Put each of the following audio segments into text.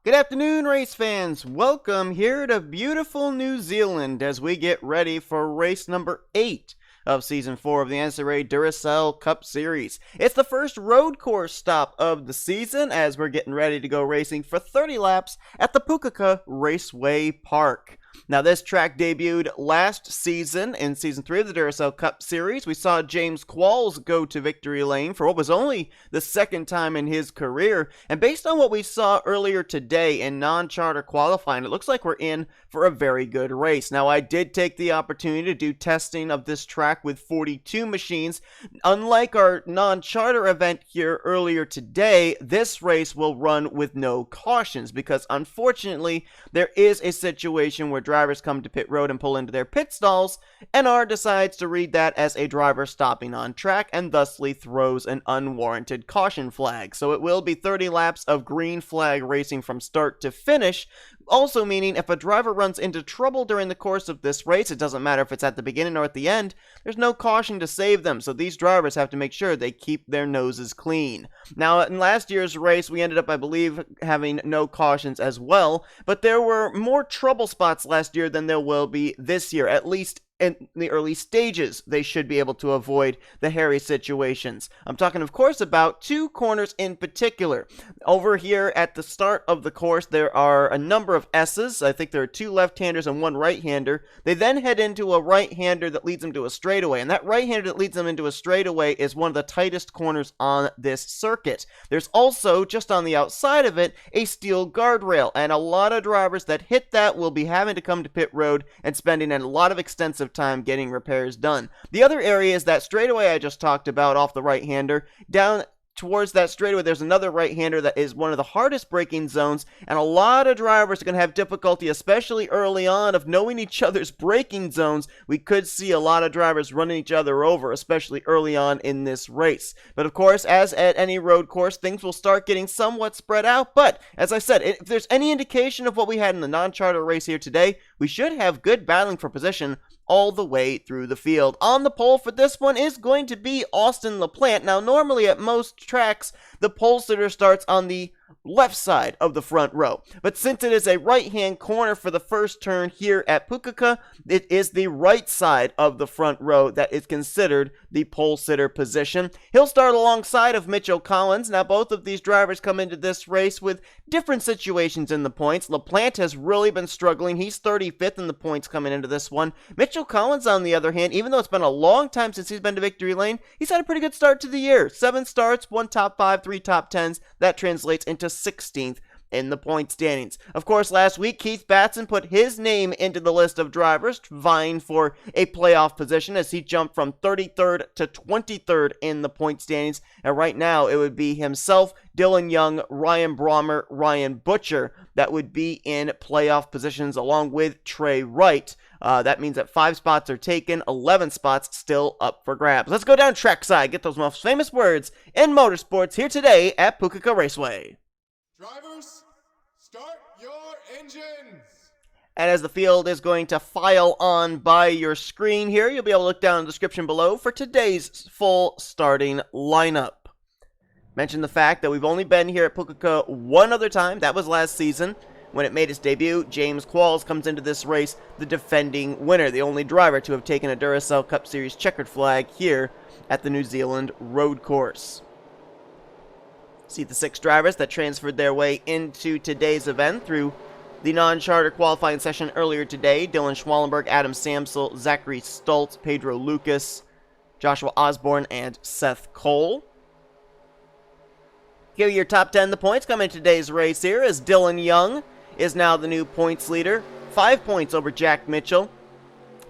Good afternoon, race fans. Welcome here to beautiful New Zealand as we get ready for race number 8 of Season 4 of the NNSCRA Duracell Cup Series. It's the first road course stop of the season as we're getting ready to go racing for 30 laps at the Pukekohe Raceway Park. Now, this track debuted last season in Season 3 of the Duracell Cup Series. We saw J Qualls go to victory lane for what was only the second time in his career. And based on what we saw earlier today in non-charter qualifying, it looks like we're in for a very good race. Now, I did take the opportunity to do testing of this track with 42 machines. Unlike our non-charter event here earlier today, this race will run with no cautions because, unfortunately, there is a situation where drivers come to pit road and pull into their pit stalls, and NR decides to read that as a driver stopping on track and thusly throws an unwarranted caution flag. So it will be 30 laps of green flag racing from start to finish, also meaning if a driver runs into trouble during the course of this race, it doesn't matter if it's at the beginning or at the end, there's no caution to save them, so these drivers have to make sure they keep their noses clean. Now, in last year's race, we ended up, I believe, having no cautions as well, but there were more trouble spots last year than there will be this year, at least in the early stages. They should be able to avoid the hairy situations. I'm talking, of course, about two corners in particular. Over here at the start of the course, there are a number of S's. I think there are two left-handers and one right-hander. They then head into a right-hander that leads them to a straightaway, and that right-hander that leads them into a straightaway is one of the tightest corners on this circuit. There's also, just on the outside of it, a steel guardrail, and a lot of drivers that hit that will be having to come to pit road and spending a lot of extensive time getting repairs done. The other area is that straightaway I just talked about off the right-hander. Down towards that straightaway, there's another right-hander that is one of the hardest braking zones, and a lot of drivers are going to have difficulty, especially early on, of knowing each other's braking zones. We could see a lot of drivers running each other over, especially early on in this race. But of course, as at any road course, things will start getting somewhat spread out, but as I said, if there's any indication of what we had in the non-charter race here today, we should have good battling for position all the way through the field. On the pole for this one is going to be Austin LaPlante. Now, normally at most tracks, the pole sitter starts on the left side of the front row. But since it is a right-hand corner for the first turn here at Pukekohe, it is the right side of the front row that is considered the pole sitter position. He'll start alongside of Mitchell Collins. Now, both of these drivers come into this race with different situations in the points. LaPlante has really been struggling. He's 35th in the points coming into this one. Mitchell Collins, on the other hand, even though it's been a long time since he's been to victory lane, he's had a pretty good start to the year. 7 starts, 1 top 5, 3 top 10s. That translates into 16th in the point standings. Of course, last week, K Batson put his name into the list of drivers vying for a playoff position as he jumped from 33rd to 23rd in the point standings. And right now, it would be himself, Dylan Young, R Brommer, Ryan Butcher that would be in playoff positions along with T Wright. That means that 5 spots are taken, 11 spots still up for grabs. Let's go down trackside, get those most famous words in motorsports here today at Pukekohe Raceway. Drivers, start your engines! And as the field is going to file on by your screen here, you'll be able to look down in the description below for today's full starting lineup. Mention the fact that we've only been here at Pukekohe one other time. That was last season when it made its debut. J Qualls comes into this race the defending winner, the only driver to have taken a Duracell Cup Series checkered flag here at the New Zealand road course. See the 6 drivers that transferred their way into today's event through the non-charter qualifying session earlier today. Dylan Schwallenberg, Adam Samsel, Zachary Stoltz, Pedro Lucas, Joshua Osborne, and Seth Cole. Here are your top 10 the points coming in today's race here as Dylan Young is now the new points leader. 5 points over Jack Mitchell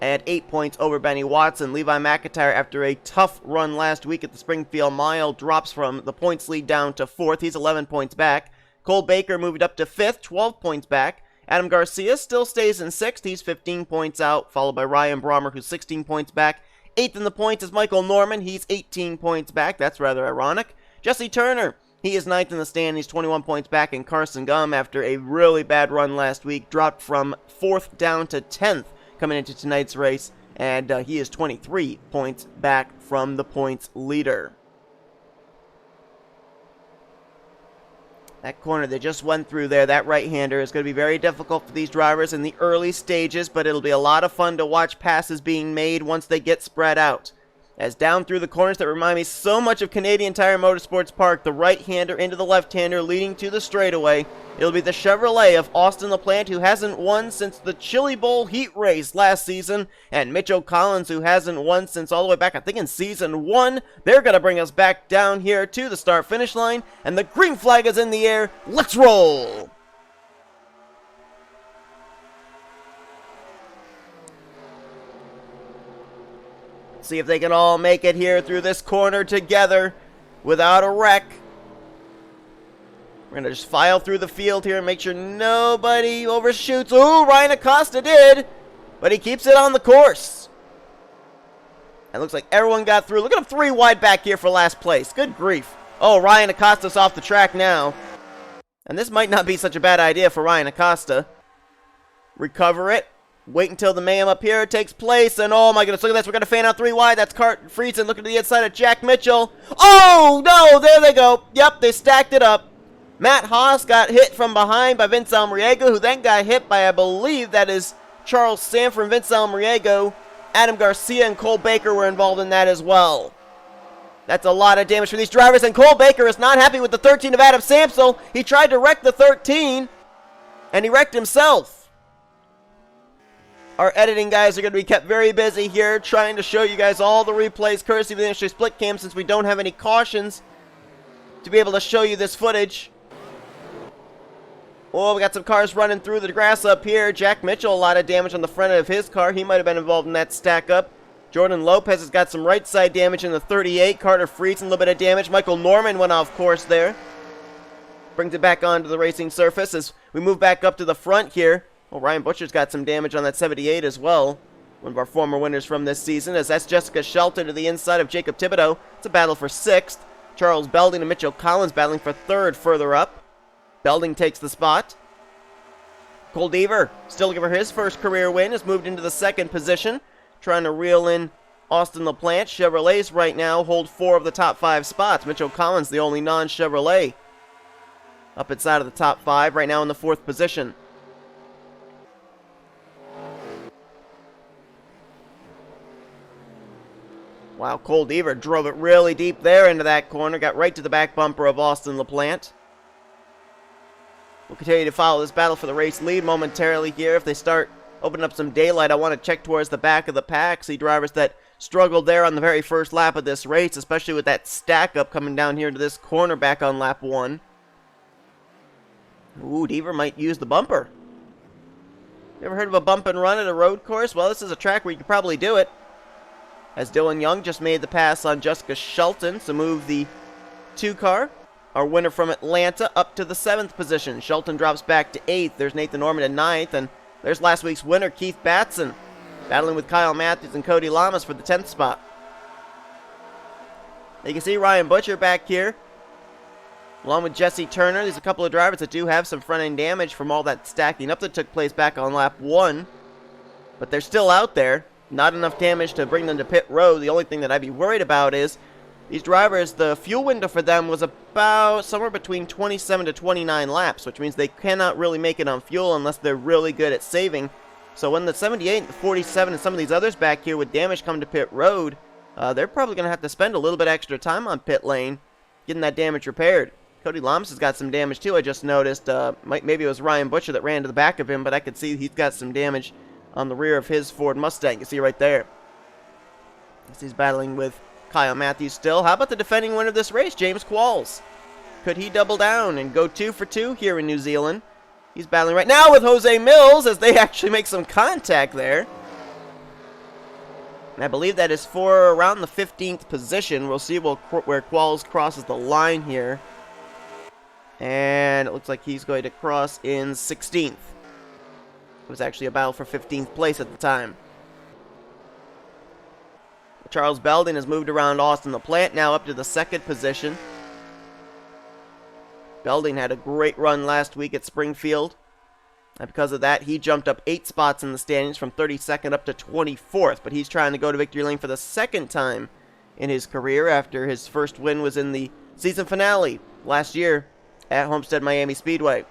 and 8 points over Benny Watson. Levi McIntyre, after a tough run last week at the Springfield Mile, drops from the points lead down to 4th. He's 11 points back. Cole Baker moved up to 5th, 12 points back. Adam Garcia still stays in 6th. He's 15 points out, followed by R Brommer, who's 16 points back. 8th in the points is Michael Norman. He's 18 points back. That's rather ironic. Jesse Turner, he is 9th in the stand. He's 21 points back. And Carson Gum, after a really bad run last week, dropped from 4th down to 10th coming into tonight's race, and he is 23 points back from the points leader. That corner they just went through there, that right-hander, is going to be very difficult for these drivers in the early stages, but it'll be a lot of fun to watch passes being made once they get spread out. As down through the corners that remind me so much of Canadian Tire Motorsports Park, the right-hander into the left-hander leading to the straightaway. It'll be the Chevrolet of Austin LaPlante, who hasn't won since the Chili Bowl heat race last season, and Mitchell Collins, who hasn't won since all the way back, I think, in season 1. They're going to bring us back down here to the start-finish line, and the green flag is in the air. Let's roll! See if they can all make it here through this corner together without a wreck. We're going to just file through the field here and make sure nobody overshoots. Ooh, Ryan Acosta did, but he keeps it on the course. It looks like everyone got through. Look at him 3 wide back here for last place. Good grief. Oh, Ryan Acosta's off the track now. And this might not be such a bad idea for Ryan Acosta. Recover it. Wait until the mayhem up here takes place, and oh my goodness, look at this, we're going to fan out 3 wide, that's K Friesen looking to the inside of Jack Mitchell. Oh, no, there they go. Yep, they stacked it up. M Haas got hit from behind by Vince Almariego, who then got hit by, I believe that is Charles Sandfer and Vince Almariego. Adam Garcia and Cole Baker were involved in that as well. That's a lot of damage for these drivers, and Cole Baker is not happy with the 13 of Adam Samsel. He tried to wreck the 13, and he wrecked himself. Our editing guys are going to be kept very busy here, trying to show you guys all the replays, courtesy of the industry split cam, since we don't have any cautions to be able to show you this footage. Oh, we got some cars running through the grass up here. Jack Mitchell, a lot of damage on the front of his car. He might have been involved in that stack up. Jordan Lopez has got some right side damage in the 38. Carter Friesen, a little bit of damage. Michael Norman went off course there. Brings it back onto the racing surface as we move back up to the front here. Well, Ryan Butcher's got some damage on that 78 as well. One of our former winners from this season, as that's Jessica Shelton to the inside of Jacob Thibodeaux. It's a battle for 6th. Charles Belding and Mitchell Collins battling for 3rd further up. Belding takes the spot. J Deaver, still looking for his first career win, has moved into the 2nd position. Trying to reel in Austin LaPlante. Chevrolets right now hold 4 of the top 5 spots. Mitchell Collins, the only non-Chevrolet, up inside of the top 5, right now in the 4th position. Wow, J Deaver drove it really deep there into that corner. Got right to the back bumper of Austin LaPlante. We'll continue to follow this battle for the race lead momentarily here. If they start opening up some daylight, I want to check towards the back of the pack. See drivers that struggled there on the very first lap of this race, especially with that stack up coming down here into this corner back on lap 1. Ooh, Deaver might use the bumper. You ever heard of a bump and run at a road course? Well, this is a track where you could probably do it. As Dylan Young just made the pass on Jessica Shelton to move the 2 car, our winner from Atlanta, up to the 7th position. Shelton drops back to 8th. There's Nathan Ormond at 9th, and there's last week's winner, K Batson, battling with K Mathews and Cody Llamas for the 10th spot. You can see Ryan Butcher back here, along with Jesse Turner. There's a couple of drivers that do have some front-end damage from all that stacking up that took place back on lap 1, but they're still out there. Not enough damage to bring them to pit road. The only thing that I'd be worried about is these drivers, the fuel window for them was about somewhere between 27 to 29 laps, which means they cannot really make it on fuel unless they're really good at saving. So when the 78, the 47, and some of these others back here with damage come to pit road, they're probably going to have to spend a little bit extra time on pit lane getting that damage repaired. Cody Llamas has got some damage too, I just noticed. Maybe it was Ryan Butcher that ran to the back of him, but I could see he's got some damage on the rear of his Ford Mustang. You see right there. He's battling with K Mathews still. How about the defending winner of this race, J Qualls? Could he double down and go 2 for 2 here in New Zealand? He's battling right now with J Millz as they actually make some contact there. And I believe that is for around the 15th position. We'll see where Qualls crosses the line here. And it looks like he's going to cross in 16th. It was actually a battle for 15th place at the time. Charles Belding has moved around Austin LaPlante, now up to the 2nd position. Belding had a great run last week at Springfield. And because of that, he jumped up 8 spots in the standings from 32nd up to 24th. But he's trying to go to victory lane for the 2nd time in his career after his first win was in the season finale last year at Homestead Miami Speedway.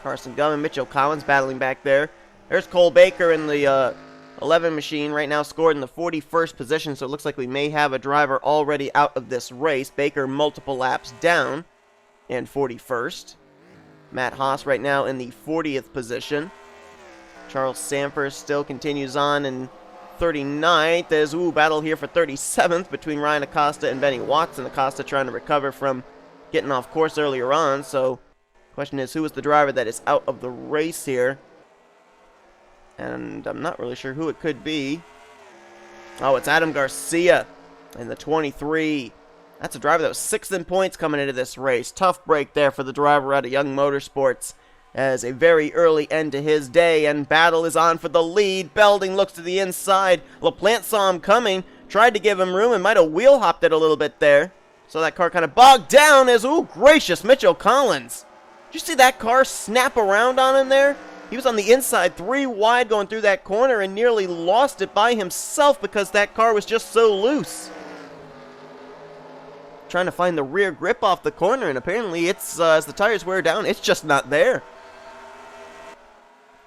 Carson Gum and Mitchell Collins battling back there. There's Cole Baker in the 11 machine right now, scored in the 41st position, so it looks like we may have a driver already out of this race. Baker multiple laps down in 41st. Matt Haas right now in the 40th position. Charles Sandfer still continues on in 39th. There's battle here for 37th between Ryan Acosta and Benny Watson. Acosta trying to recover from getting off course earlier on, so question is, who is the driver that is out of the race here? And I'm not really sure who it could be. Oh, it's Adam Garcia in the 23. That's a driver that was 6th in points coming into this race. Tough break there for the driver out of Young Motorsports, as a very early end to his day, and battle is on for the lead. Belding looks to the inside. LaPlante saw him coming, tried to give him room, and might have wheel hopped it a little bit there. So that car kind of bogged down as, gracious, Mitchell Collins. Did you see that car snap around on him there? He was on the inside, 3 wide going through that corner, and nearly lost it by himself because that car was just so loose. Trying to find the rear grip off the corner, and apparently it's, as the tires wear down, it's just not there.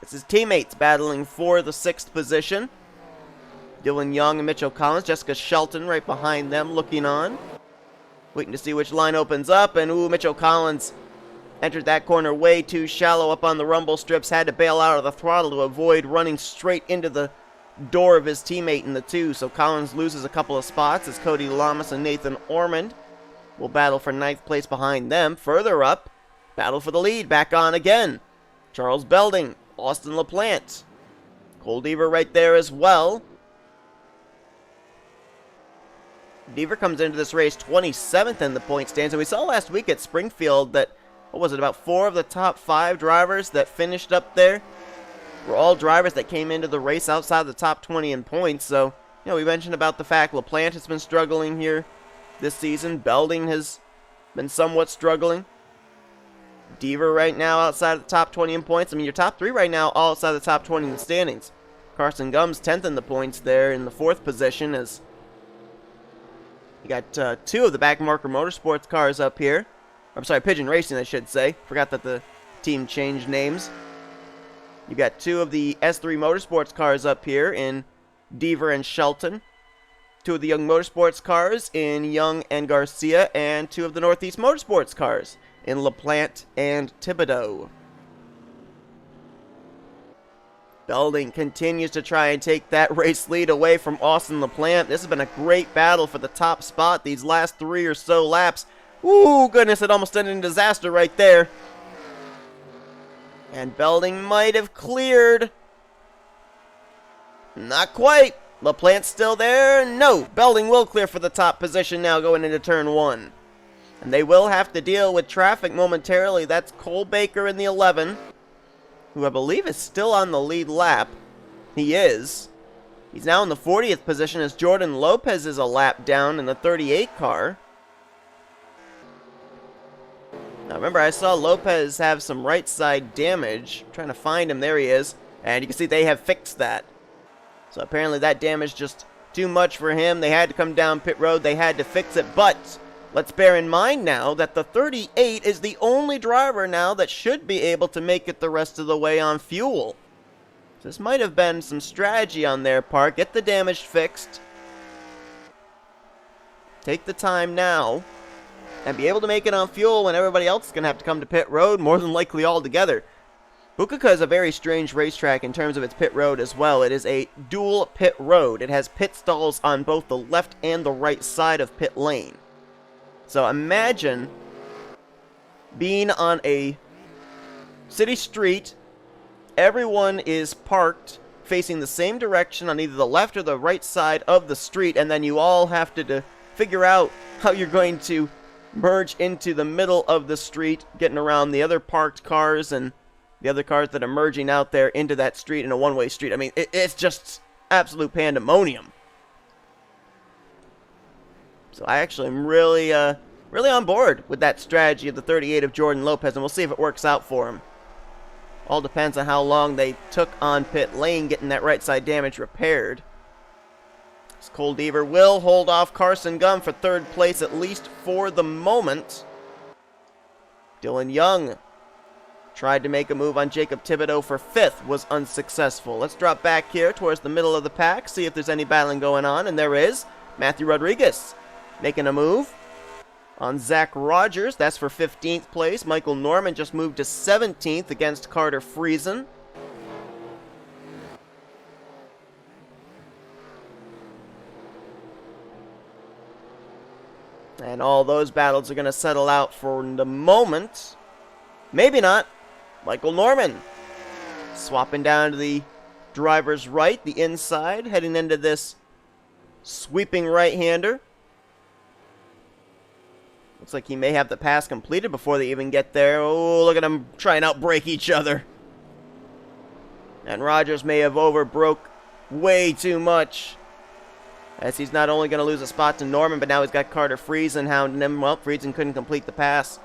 It's his teammates battling for the 6th position. Dylan Young and Mitchell Collins, Jessica Shelton right behind them looking on. Waiting to see which line opens up, and Mitchell Collins entered that corner way too shallow up on the rumble strips, had to bail out of the throttle to avoid running straight into the door of his teammate in the 2, so Collins loses a couple of spots as Cody Llamas and N Ormond will battle for 9th place behind them. Further up, battle for the lead, back on again. Charles Belding, Austin LaPlante, Cole Deaver right there as well. Deaver comes into this race 27th in the point stands, and we saw last week at Springfield that, what was it, about 4 of the top 5 drivers that finished up there were all drivers that came into the race outside the top 20 in points. So, we mentioned about the fact LaPlante has been struggling here this season. Belding has been somewhat struggling. Deaver right now outside of the top 20 in points. I mean, your top 3 right now all outside the top 20 in the standings. Carson Gum's 10th in the points there in the 4th position, as you got 2 of the Backmarker Motorsports cars up here. I'm sorry, Pigeon Racing, I should say. Forgot that the team changed names. You got 2 of the S3 Motorsports cars up here in Deaver and Shelton. 2 of the Young Motorsports cars in Young and Garcia, and 2 of the Northeast Motorsports cars in LaPlante and Thibodeaux. Belding continues to try and take that race lead away from Austin LaPlante. This has been a great battle for the top spot these last 3 or so laps. Goodness, it almost ended in disaster right there. And Belding might have cleared. Not quite. LaPlante's still there. No, Belding will clear for the top position now going into turn 1. And they will have to deal with traffic momentarily. That's Cole Baker in the 11, who I believe is still on the lead lap. He is. He's now in the 40th position as Jordan Lopez is a lap down in the 38 car. Now remember, I saw Lopez have some right side damage. I'm trying to find him. There he is. And you can see they have fixed that. So apparently that damage just too much for him. They had to come down pit road. They had to fix it. But let's bear in mind now that the 38 is the only driver now that should be able to make it the rest of the way on fuel. So this might have been some strategy on their part. Get the damage fixed. Take the time now. And be able to make it on fuel when everybody else is going to have to come to pit road, more than likely all together. Pukekohe is a very strange racetrack in terms of its pit road as well. It is a dual pit road. It has pit stalls on both the left and the right side of pit lane. So imagine being on a city street. Everyone is parked facing the same direction on either the left or the right side of the street, and then you all have to figure out how you're going to merge into the middle of the street, getting around the other parked cars and the other cars that are merging out there into that street in a one-way street. I mean, it's just absolute pandemonium. So I actually am really on board with that strategy of the 38 of Jordan Lopez, and we'll see if it works out for him. All depends on how long they took on pit lane getting that right side damage repaired. Cole Deaver will hold off Carson Gum for 3rd place, at least for the moment. Dylan Young tried to make a move on Jacob Thibodeaux for 5th, was unsuccessful. Let's drop back here towards the middle of the pack, see if there's any battling going on, and there is. Matthew Rodriguez making a move on Zach Rogers. That's for 15th place. Michael Norman just moved to 17th against Carter Friesen. And all those battles are going to settle out for the moment. Maybe not. Michael Norman swapping down to the driver's right, the inside, heading into this sweeping right-hander. Looks like he may have the pass completed before they even get there. Oh, look at them try and outbreak each other. And Rogers may have overbroke way too much, as he's not only going to lose a spot to Norman, but now he's got Carter Friesen hounding him. Well, Friesen couldn't complete the pass.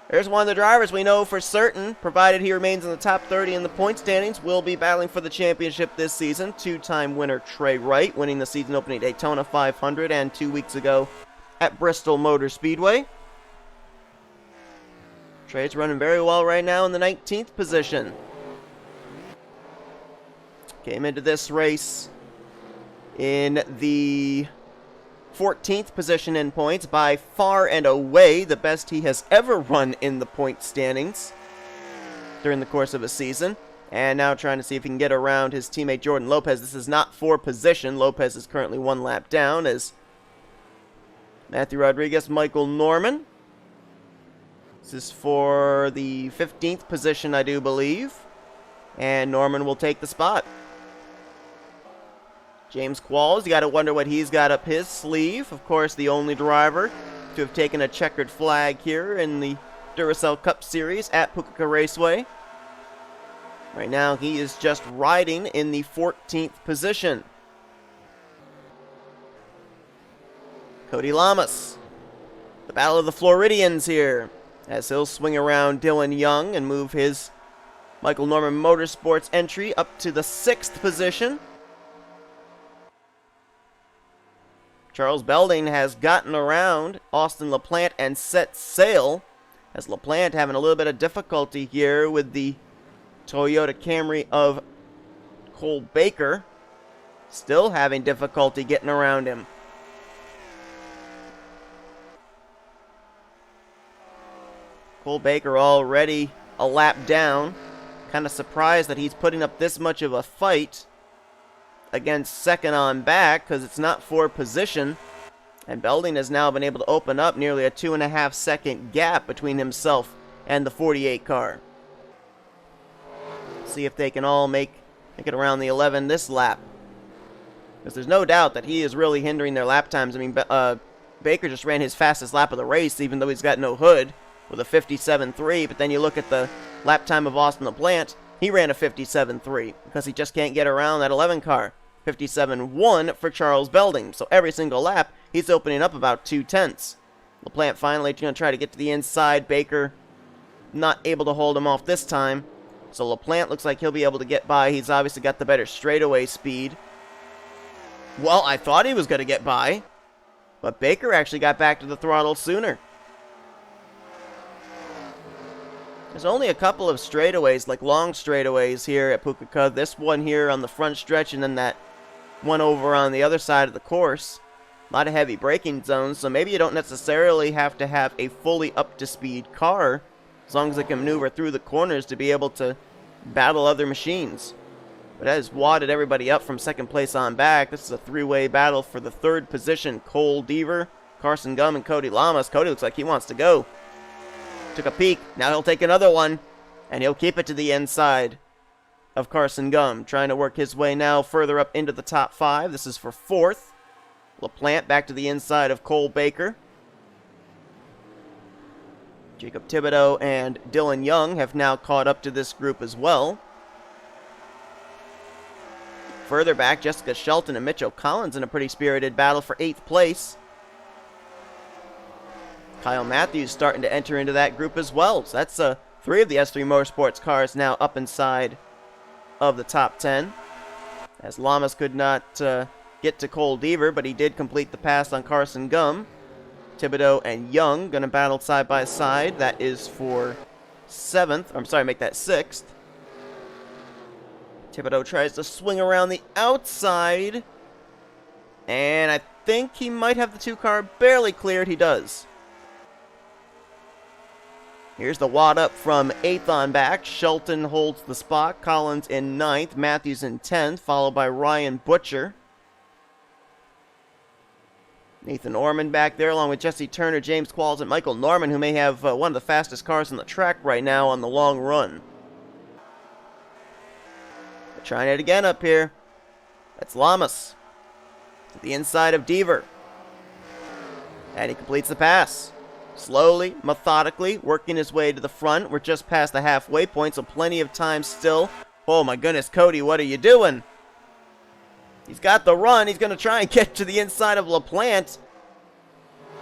There's one of the drivers we know for certain, provided he remains in the top 30 in the point standings, will be battling for the championship this season. Two-time winner T Wright, winning the season opening Daytona 500 and 2 weeks ago at Bristol Motor Speedway. Trey's running very well right now in the 19th position. Came into this race in the 14th position in points, by far and away the best he has ever run in the point standings during the course of a season. And now trying to see if he can get around his teammate Jordan Lopez. This is not for position. Lopez is currently 1 lap down as Matthew Rodriguez, Michael Norman. This is for the 15th position, I do believe. And Norman will take the spot. James Qualls, you got to wonder what he's got up his sleeve. Of course, the only driver to have taken a checkered flag here in the Duracell Cup Series at Pukekohe Raceway. Right now, he is just riding in the 14th position. Cody Llamas, the Battle of the Floridians here, as he'll swing around Dylan Young and move his Michael Norman Motorsports entry up to the 6th position. Charles Belding has gotten around Austin LaPlante and set sail, as LaPlante having a little bit of difficulty here with the Toyota Camry of Cole Baker, still having difficulty getting around him. Cole Baker already a lap down. Kind of surprised that he's putting up this much of a fight against second on back, because it's not for position. And Belding has now been able to open up nearly a 2.5 second gap between himself and the 48 car. See if they can all make it around the 11 this lap, because there's no doubt that he is really hindering their lap times. I mean, Baker just ran his fastest lap of the race, even though he's got no hood, with a 57.3, but then you look at the lap time of Austin LaPlante, he ran a 57.3 because he just can't get around that 11 car. 57.1 for Charles Belding. So every single lap, he's opening up about 2/10. LaPlante finally going to try to get to the inside. Baker not able to hold him off this time. So LaPlante looks like he'll be able to get by. He's obviously got the better straightaway speed. Well, I thought he was going to get by, but Baker actually got back to the throttle sooner. There's only a couple of straightaways, like long straightaways here at Pukekohe. This one here on the front stretch, and then that one over on the other side of the course. A lot of heavy braking zones, so maybe you don't necessarily have to have a fully up-to-speed car, as long as it can maneuver through the corners to be able to battle other machines. But that has wadded everybody up from second place on back. This is a three-way battle for the 3rd position. Cole Deaver, Carson Gum, and Cody Llamas. Cody looks like he wants to go. Took a peek. Now he'll take another one, and he'll keep it to the inside of Carson Gum, trying to work his way now further up into the top 5. This is for 4th. LaPlante back to the inside of Cole Baker. Jacob Thibodeaux and Dylan Young have now caught up to this group as well. Further back, Jessica Shelton and Mitchell Collins in a pretty spirited battle for 8th place. Kyle Mathews starting to enter into that group as well. So that's 3 of the S3 Motorsports cars now up inside of the top 10. As Llamas could not get to Cole Deaver, but he did complete the pass on Carson Gum. Thibodeaux and Young going to battle side by side. That is for 7th. I'm sorry, make that 6th. Thibodeaux tries to swing around the outside. And I think he might have the 2-car barely cleared. He does. Here's the wad up from 8th on back. Shelton holds the spot. Collins in 9th. Mathews in 10th, followed by Ryan Butcher. N Ormond back there, along with Jesse Turner, James Qualls, and Michael Norman, who may have one of the fastest cars on the track right now on the long run. They're trying it again up here. That's Llamas. To the inside of Deaver. And he completes the pass. Slowly, methodically, working his way to the front. We're just past the halfway point, so plenty of time still. Oh my goodness, Cody, what are you doing? He's got the run. He's going to try and get to the inside of LaPlante.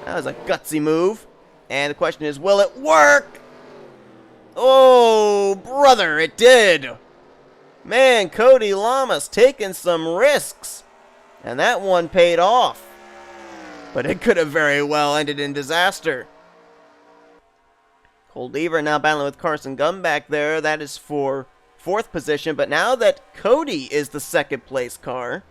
That was a gutsy move. And the question is, will it work? Oh, brother, it did. Man, Cody Llamas taking some risks. And that one paid off. But it could have very well ended in disaster. Cole Deaver now battling with Carson Gum back there. That is for 4th position. But now that Cody is the 2nd place car,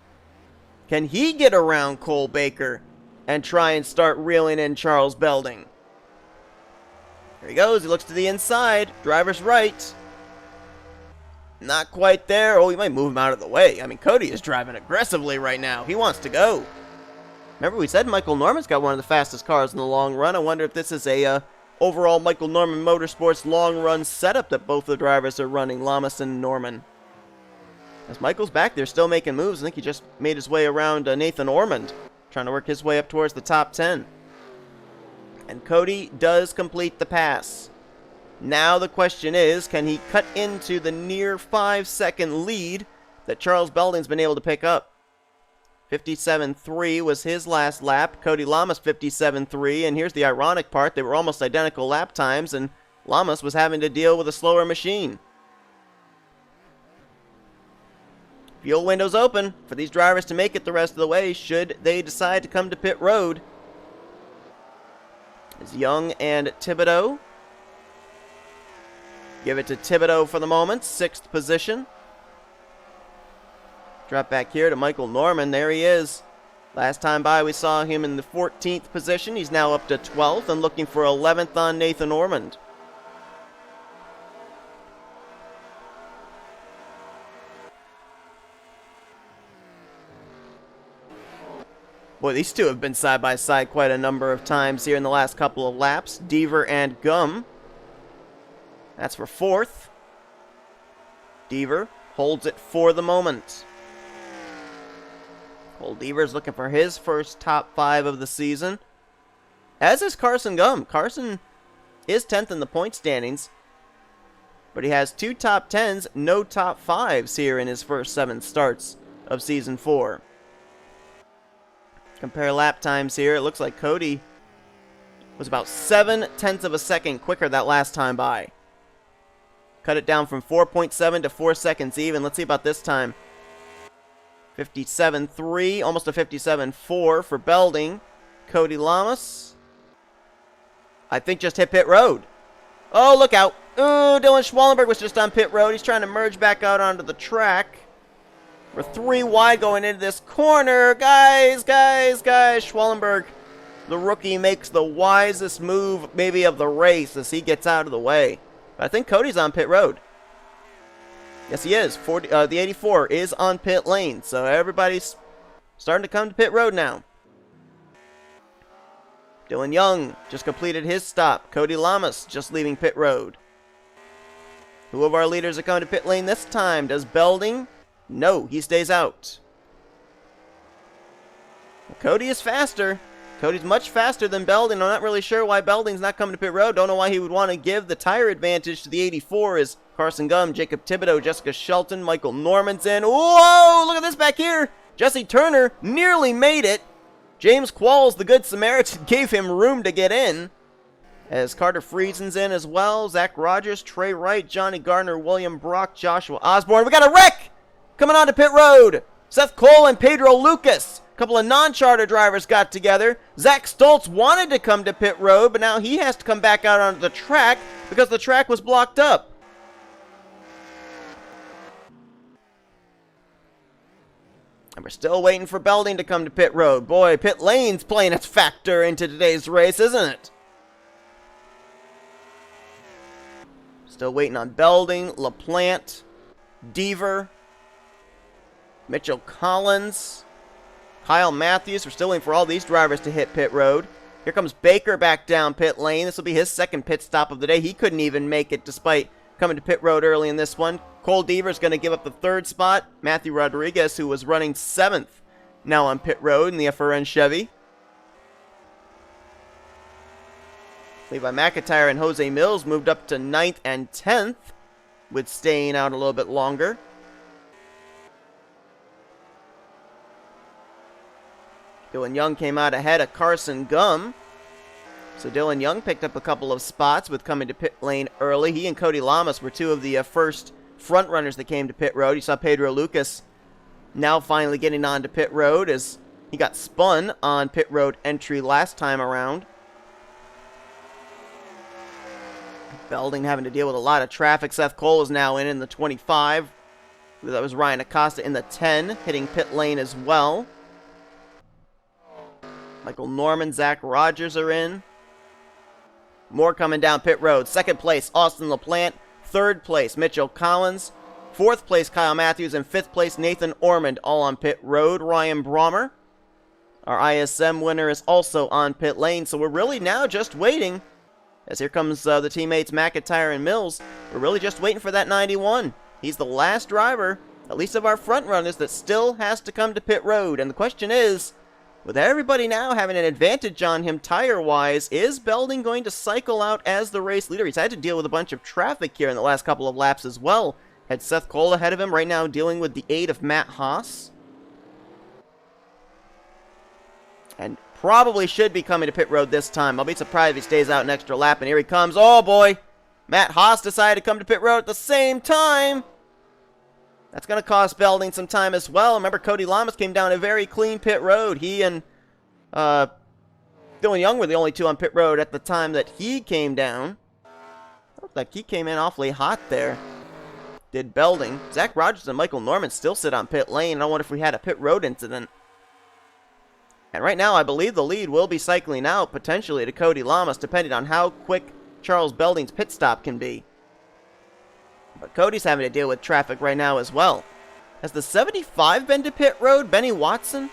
can he get around Cole Baker and try and start reeling in Charles Belding? Here he goes. He looks to the inside. Driver's right. Not quite there. Oh, he might move him out of the way. I mean, Cody is driving aggressively right now. He wants to go. Remember, we said Michael Norman's got one of the fastest cars in the long run. I wonder if this is a overall Michael Norman Motorsports long run setup that both the drivers are running, Llamas and Norman. As Michael's back there still making moves. I think he just made his way around N Ormond, trying to work his way up towards the top 10. And Cody does complete the pass. Now the question is, can he cut into the near 5-second lead that Charles Belding's been able to pick up? 57.3 was his last lap. Cody Llamas 57.3, and here's the ironic part. They were almost identical lap times, and Llamas was having to deal with a slower machine. Fuel window's open for these drivers to make it the rest of the way should they decide to come to pit road. It's Young and Thibodeaux. Give it to Thibodeaux for the moment, 6th position. Drop back here to Michael Norman. There he is. Last time by, we saw him in the 14th position. He's now up to 12th and looking for 11th on N Ormond. Boy, these two have been side by side quite a number of times here in the last couple of laps. Deaver and Gum. That's for 4th. Deaver holds it for the moment. Cole Deaver's looking for his first top 5 of the season. As is Carson Gum. Carson is 10th in the point standings. But he has 2 top 10s, no top 5s here in his first 7 starts of Season 4. Compare lap times here. It looks like Cody was about 0.7 of a second quicker that last time by. Cut it down from 4.7 to 4 seconds even. Let's see about this time. 57.3, almost a 57.4 for Belding. Cody Llamas, I think, just hit pit road. Oh, look out. Ooh, Dylan Schwallenberg was just on pit road. He's trying to merge back out onto the track. We're 3 wide going into this corner. Guys. Schwallenberg, the rookie, makes the wisest move maybe of the race as he gets out of the way. But I think Cody's on pit road. Yes, he is. The 84 is on pit lane, so everybody's starting to come to pit road now. Dylan Young just completed his stop. Cody Llamas just leaving pit road. Who of our leaders are coming to pit lane this time? Does Belding? No, he stays out. Well, Cody is faster. Cody's much faster than Belding. I'm not really sure why Belding's not coming to pit road. Don't know why he would want to give the tire advantage to the 84 as Carson Gum, Jacob Thibodeaux, Jessica Shelton, Michael Norman's in. Whoa, look at this back here. Jesse Turner nearly made it. James Qualls, the Good Samaritan, gave him room to get in. As Carter Friesen's in as well. Zach Rogers, Trey Wright, Johnny Gardner, William Brock, Joshua Osborne. We got a wreck coming on to pit road. Seth Cole and Pedro Lucas A couple of non-charter drivers got together. Zach Stoltz wanted to come to pit road, but now he has to come back out onto the track because the track was blocked up. And we're still waiting for Belding to come to pit road. Boy, pit lane's playing its factor into today's race, isn't it? Still waiting on Belding, LaPlante, Deaver, Mitchell Collins, Kyle Mathews. We're still waiting for all these drivers to hit pit road. Here comes Baker back down pit lane. This will be his second pit stop of the day. He couldn't even make it despite coming to pit road early in this one. Cole Deaver's going to give up the third spot. Matthew Rodriguez, who was running 7th, now on pit road in the FRN Chevy. Levi McIntyre and J Millz moved up to 9th and 10th, with staying out a little bit longer. Dylan Young came out ahead of Carson Gum. So Dylan Young picked up a couple of spots with coming to pit lane early. He and Cody Llamas were two of the first front runners that came to pit road. You saw Pedro Lucas now finally getting on to pit road as he got spun on pit road entry last time around. Belding having to deal with a lot of traffic. Seth Cole is now in the 25. That was Ryan Acosta in the 10, hitting pit lane as well. Michael Norman, Zach Rogers are in. More coming down pit road. Second place, Austin LaPlante. Third place, Mitchell Collins. Fourth place, Kyle Mathews. And fifth place, N Ormond, all on pit road. Ryan Brommer, our ISM winner, is also on pit lane. So we're really now just waiting. As here comes the teammates McIntyre and Millz. We're really just waiting for that 91. He's the last driver, at least of our front runners, that still has to come to pit road. And the question is, with everybody now having an advantage on him tire-wise, is Belding going to cycle out as the race leader? He's had to deal with a bunch of traffic here in the last couple of laps as well. Had Seth Cole ahead of him, right now dealing with the aid of Matt Haas. And probably should be coming to pit road this time. I'll be surprised if he stays out an extra lap. And here he comes. Oh boy! Matt Haas decided to come to pit road at the same time. That's going to cost Belding some time as well. Remember, Cody Llamas came down a very clean pit road. He and Dylan Young were the only two on pit road at the time that he came down. Looked like he came in awfully hot there. Did Belding. Zach Rogers and Michael Norman still sit on pit lane. I wonder if we had a pit road incident. And right now, I believe the lead will be cycling out, potentially to Cody Llamas, depending on how quick Charles Belding's pit stop can be. But Cody's having to deal with traffic right now as well. Has the 75 been to pit road, Benny Watson?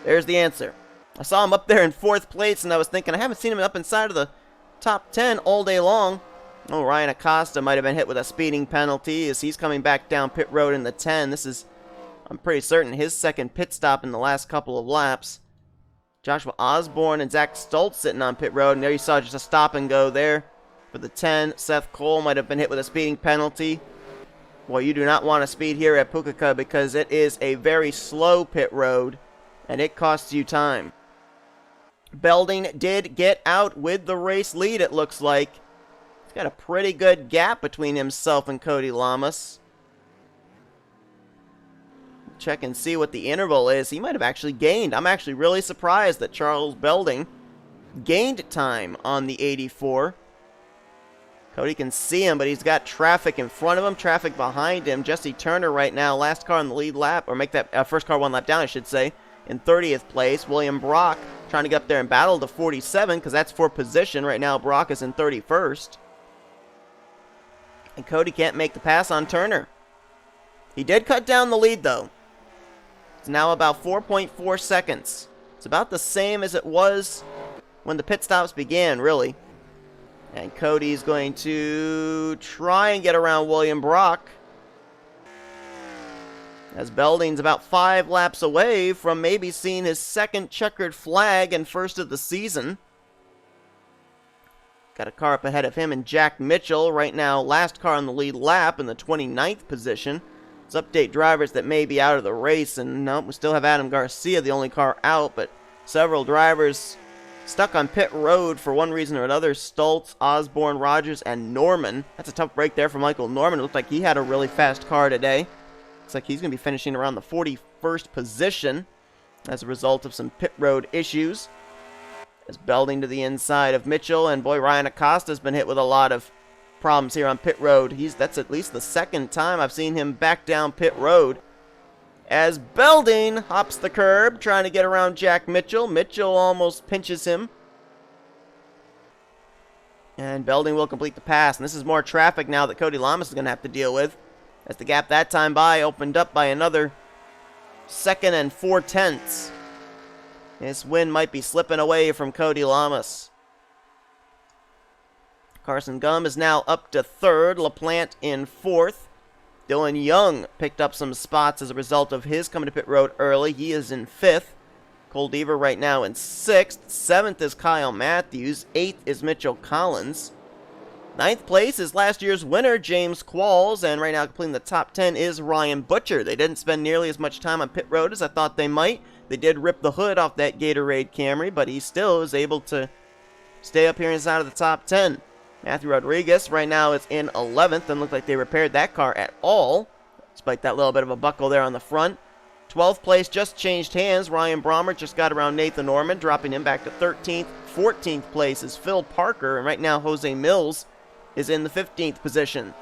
There's the answer. I saw him up there in 4th place, and I was thinking, I haven't seen him up inside of the top 10 all day long. Oh, Ryan Acosta might have been hit with a speeding penalty as he's coming back down pit road in the 10. This is, I'm pretty certain, his second pit stop in the last couple of laps. Joshua Osborne and Zach Stoltz sitting on pit road, and there you saw just a stop and go there. For the 10, Seth Cole might have been hit with a speeding penalty. Well, you do not want to speed here at Pukekohe because it is a very slow pit road, and it costs you time. Belding did get out with the race lead, it looks like. He's got a pretty good gap between himself and Cody Llamas. Check and see what the interval is. He might have actually gained. I'm actually really surprised that Charles Belding gained time on the 84. Cody can see him, but he's got traffic in front of him, traffic behind him. Jesse Turner right now, last car in the lead lap, or make that first car one lap down, I should say, in 30th place. William Brock trying to get up there and battle to 47, because that's for position. Right now, Brock is in 31st. And Cody can't make the pass on Turner. He did cut down the lead, though. It's now about 4.4 seconds. It's about the same as it was when the pit stops began, really. And Cody's going to try and get around William Brock, as Belding's about 5 laps away from maybe seeing his second checkered flag and first of the season. Got a car up ahead of him and Jack Mitchell right now, last car on the lead lap in the 29th position. Let's update drivers that may be out of the race, and no, we still have Adam Garcia, the only car out, but several drivers stuck on pit road for one reason or another. Stoltz, Osborne, Rogers, and Norman. That's a tough break there for Michael Norman. It looked like he had a really fast car today. Looks like he's going to be finishing around the 41st position. as a result of some pit road issues. As Belding to the inside of Mitchell, and boy, Ryan Acosta has been hit with a lot of problems here on pit road. That's at least the second time I've seen him back down pit road. As Belding hops the curb, trying to get around Jack Mitchell. Mitchell almost pinches him. And Belding will complete the pass. And this is more traffic now that Cody Llamas is going to have to deal with, as the gap that time by opened up by another 2 4/10. This win might be slipping away from Cody Llamas. Carson Gum is now up to 3rd. LaPlante in 4th. Dylan Young picked up some spots as a result of his coming to pit road early. He is in 5th. Cole Deaver right now in 6th. 7th is K Mathews. 8th is Mitchell Collins. 9th place is last year's winner, J Qualls. And right now completing the top 10 is Ryan Butcher. They didn't spend nearly as much time on pit road as I thought they might. They did rip the hood off that Gatorade Camry, but he still is able to stay up here inside of the top 10. Matthew Rodriguez right now is in 11th. Doesn't look like they repaired that car at all, despite that little bit of a buckle there on the front. 12th place just changed hands. Ryan Brommer just got around N Ormond, dropping him back to 13th. 14th place is Phil Parker, and right now J Millz is in the 15th position.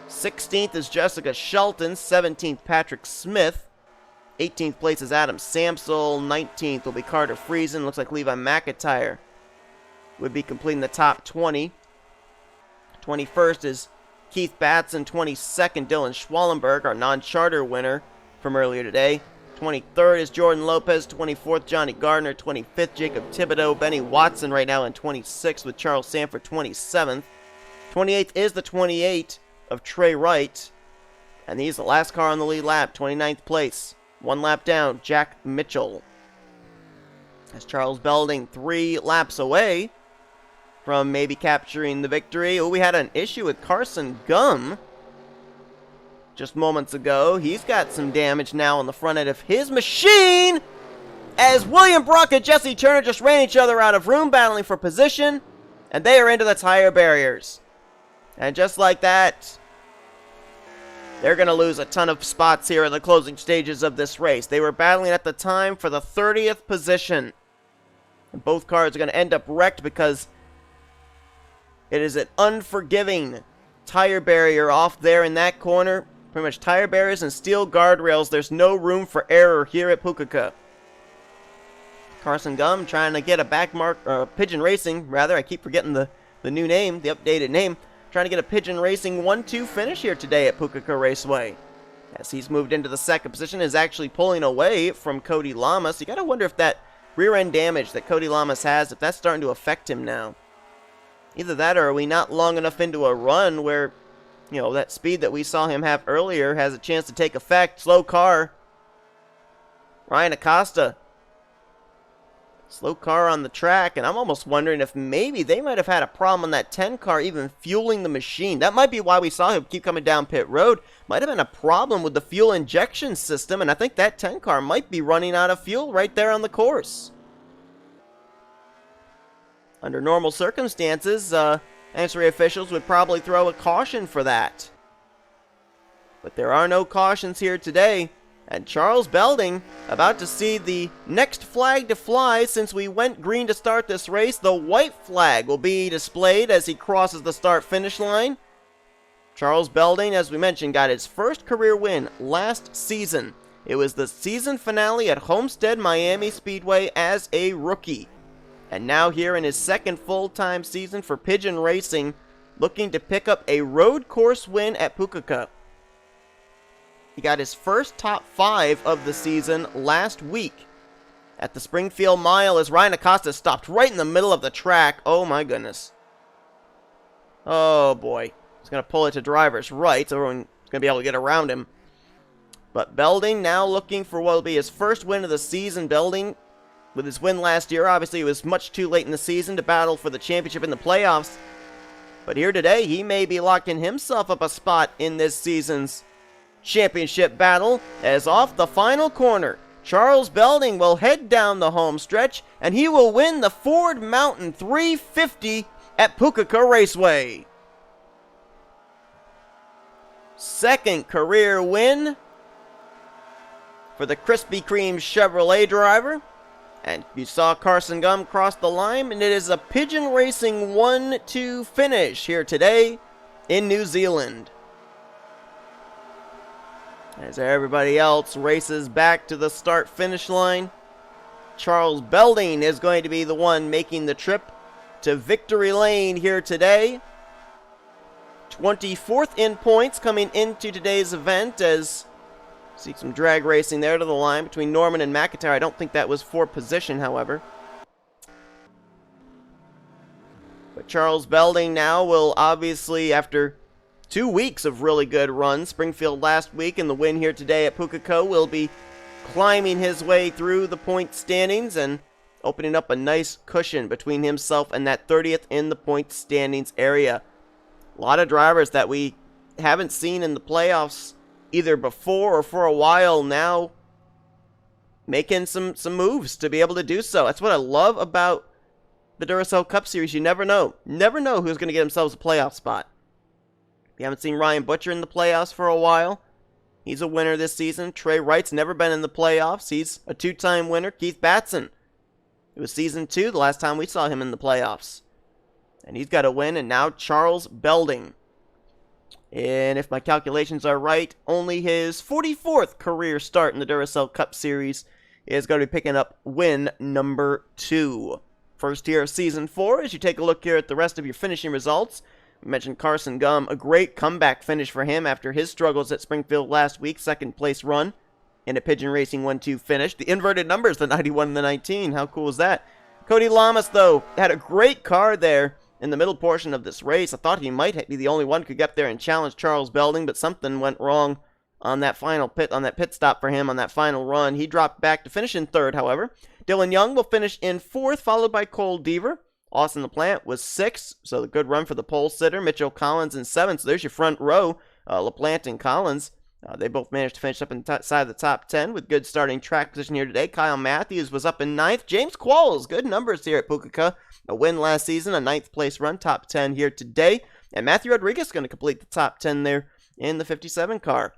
16th is Jessica Shelton. 17th, Patrick Smith. 18th place is Adam Samsel. 19th will be Carter Friesen. Looks like Levi McIntyre would be completing the top 20. 21st is Keith Batson. 22nd, Dylan Schwallenberg, our non-charter winner from earlier today. 23rd is Jordan Lopez. 24th, J Gardner. 25th, Jacob Thibodeaux. Benny Watson right now in 26th with Charles Sandfer 27th. 28th is the 28 of T Wright. And he's the last car on the lead lap. 29th place. 1 lap down, Jack Mitchell. As Charles Belding 3 laps away from maybe capturing the victory. Oh, we had an issue with Carson Gum just moments ago. He's got some damage now on the front end of his machine, as William Brock and Jesse Turner just ran each other out of room, battling for position, and they are into the tire barriers. And just like that, they're going to lose a ton of spots here in the closing stages of this race. They were battling at the time for the 30th position. And both cars are going to end up wrecked because it is an unforgiving tire barrier off there in that corner. Pretty much tire barriers and steel guardrails. There's no room for error here at Pukekohe. Carson Gum trying to get a Pigeon Racing, rather. I keep forgetting the new name, the updated name. Trying to get a Pigeon Racing 1-2 finish here today at Pukekohe Raceway. As he's moved into the second position, is actually pulling away from Cody Llamas. You got to wonder if that rear end damage that Cody Llamas has, if that's starting to affect him now. Either that, or are we not long enough into a run where, you know, that speed that we saw him have earlier has a chance to take effect. Slow car. Ryan Acosta. Slow car on the track, and I'm almost wondering if maybe they might have had a problem on that 10 car even fueling the machine. That might be why we saw him keep coming down pit road. Might have been a problem with the fuel injection system, and I think that 10 car might be running out of fuel right there on the course. Under normal circumstances, NNSCRA officials would probably throw a caution for that. But there are no cautions here today. And Charles Belding about to see the next flag to fly since we went green to start this race. The white flag will be displayed as he crosses the start-finish line. Charles Belding, as we mentioned, got his first career win last season. It was the season finale at Homestead Miami Speedway as a rookie. And now here in his second full-time season for Pigeon Racing, looking to pick up a road course win at Pukekohe. He got his first top 5 of the season last week at the Springfield Mile as Ryan Acosta stopped right in the middle of the track. Oh my goodness. Oh boy. He's going to pull it to driver's right, so everyone's going to be able to get around him. But Belding now looking for what will be his first win of the season. Belding, with his win last year, obviously it was much too late in the season to battle for the championship in the playoffs. But here today, he may be locking himself up a spot in this season's championship battle, as off the final corner, Charles Belding will head down the home stretch, and he will win the Ford Mountain 350 at Pukekohe Raceway. Second career win for the Krispy Kreme Chevrolet driver. And you saw Carson Gum cross the line, and it is a Pigeon Racing 1-2 finish here today in New Zealand. As everybody else races back to the start-finish line, Charles Belding is going to be the one making the trip to victory lane here today. 24th in points coming into today's event, as see some drag racing there to the line between Norman and McIntyre. I don't think that was for position, however. But Charles Belding now will obviously, after 2 weeks of really good runs, Springfield last week and the win here today at Pukekohe, will be climbing his way through the point standings and opening up a nice cushion between himself and that 30th in the point standings area. A lot of drivers that we haven't seen in the playoffs either before or for a while now making some moves to be able to do so. That's what I love about the Duracell Cup Series. You never know. Never know who's going to get themselves a playoff spot. We haven't seen Ryan Butcher in the playoffs for a while. He's a winner this season. T Wright's never been in the playoffs. He's a 2-time winner. K Batson. It was season 2 the last time we saw him in the playoffs. And he's got a win. And now Charles Belding. And if my calculations are right, only his 44th career start in the Duracell Cup Series is going to be picking up win number 2. First here of season 4, as you take a look here at the rest of your finishing results. We mentioned Carson Gum, a great comeback finish for him after his struggles at Springfield last week. Second place run in a Pigeon Racing 1-2 finish. The inverted numbers, the 91 and the 19. How cool is that? J Llamas, though, had a great car there in the middle portion of this race. I thought he might be the only one who could get up there and challenge Charles Belding, but something went wrong on that final pit stop for him on that final run. He dropped back to finish in 3rd, however. Dylan Young will finish in 4th, followed by J Deaver. Austin LaPlante was 6th, so a good run for the pole sitter. Mitchell Collins in 7th, so there's your front row. LaPlante and Collins, they both managed to finish up inside of the top 10 with good starting track position here today. K Mathews was up in 9th. J Qualls, good numbers here at Pukekohe. A win last season, a 9th place run, top 10 here today. And Matthew Rodriguez is going to complete the top 10 there in the 57 car.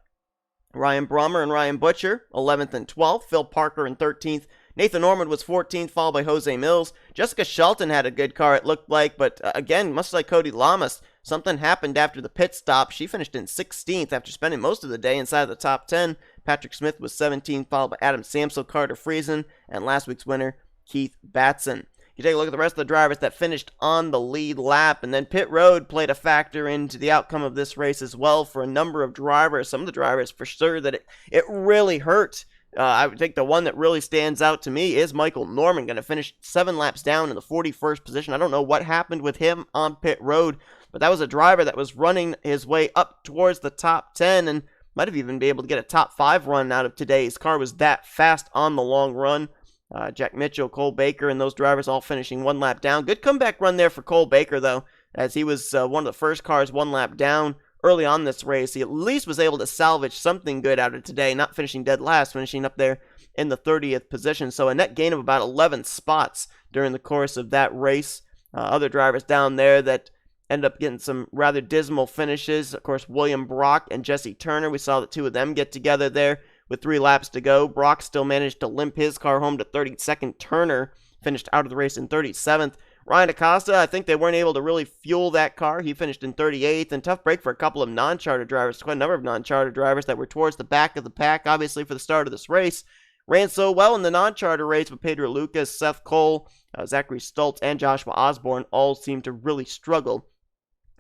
Ryan Brommer and Ryan Butcher, 11th and 12th. Phil Parker in 13th. Nathan Ormond was 14th, followed by J Millz. J Shelton had a good car, it looked like, but again, much like J Llamas, something happened after the pit stop. She finished in 16th after spending most of the day inside of the top 10. Patrick Smith was 17th, followed by Adam Samsel, Carter Friesen, and last week's winner, K Batson. You take a look at the rest of the drivers that finished on the lead lap, and then pit road played a factor into the outcome of this race as well for a number of drivers. Some of the drivers, for sure, that it really hurt. I would think the one that really stands out to me is Michael Norman, going to finish 7 laps down in the 41st position. I don't know what happened with him on pit road, but that was a driver that was running his way up towards the top 10 and might have even been able to get a top 5 run out of today. His car was that fast on the long run. Jack Mitchell, Cole Baker, and those drivers all finishing 1 lap down. Good comeback run there for Cole Baker, though, as he was one of the first cars 1 lap down early on this race. He at least was able to salvage something good out of today, not finishing dead last, finishing up there in the 30th position. So a net gain of about 11 spots during the course of that race. Other drivers down there that end up getting some rather dismal finishes. Of course, William Brock and Jesse Turner. We saw the two of them get together there with 3 laps to go. Brock still managed to limp his car home to 32nd. Turner finished out of the race in 37th. Ryan Acosta, I think they weren't able to really fuel that car. He finished in 38th, and tough break for a couple of non-charter drivers. Quite a number of non-charter drivers that were towards the back of the pack, obviously, for the start of this race. Ran so well in the non-charter race, but Pedro Lucas, Seth Cole, Zachary Stoltz, and Joshua Osborne all seemed to really struggle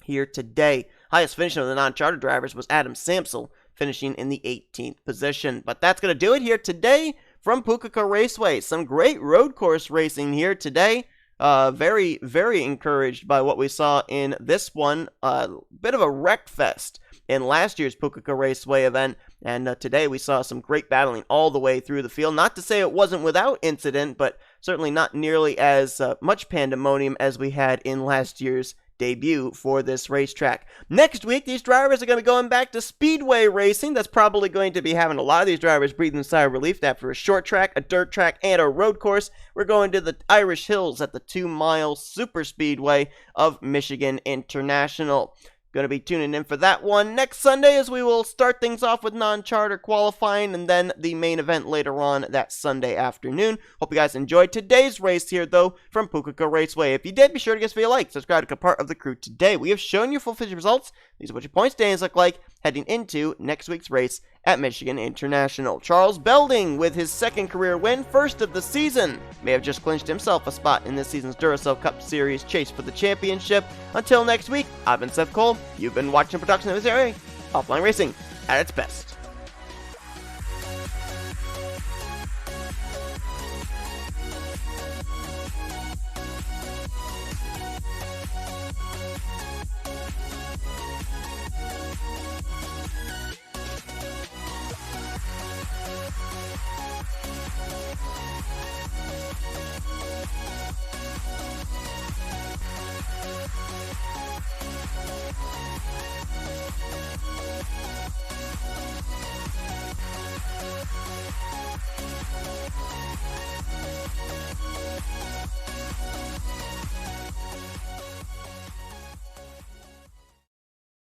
here today. Highest finish of the non-charter drivers was Adam Samsel, finishing in the 18th position. But that's going to do it here today from Pukekohe Raceway. Some great road course racing here today. Very, very encouraged by what we saw in this one. Bit of a wreck fest in last year's Pukekohe Raceway event, and today we saw some great battling all the way through the field. Not to say it wasn't without incident, but certainly not nearly as much pandemonium as we had in last year's debut for this racetrack. Next week, these drivers are going to be going back to speedway racing. That's probably going to be having a lot of these drivers breathing a sigh of relief after a short track, a dirt track, and a road course. We're going to the Irish Hills at the 2 Mile Super Speedway of Michigan International. Going to be tuning in for that one next Sunday, as we will start things off with non-charter qualifying and then the main event later on that Sunday afternoon. Hope you guys enjoyed today's race here, though, from Pukekohe Raceway. If you did, be sure to give us a like, subscribe to become part of the crew today. We have shown you full finish results. These are what your point standings look like heading into next week's race at Michigan International. Charles Belding, with his second career win, first of the season, may have just clinched himself a spot in this season's Duracell Cup Series chase for the championship. Until next week, I've been Seth Cole. You've been watching a production of NNSCRA, offline racing at its best.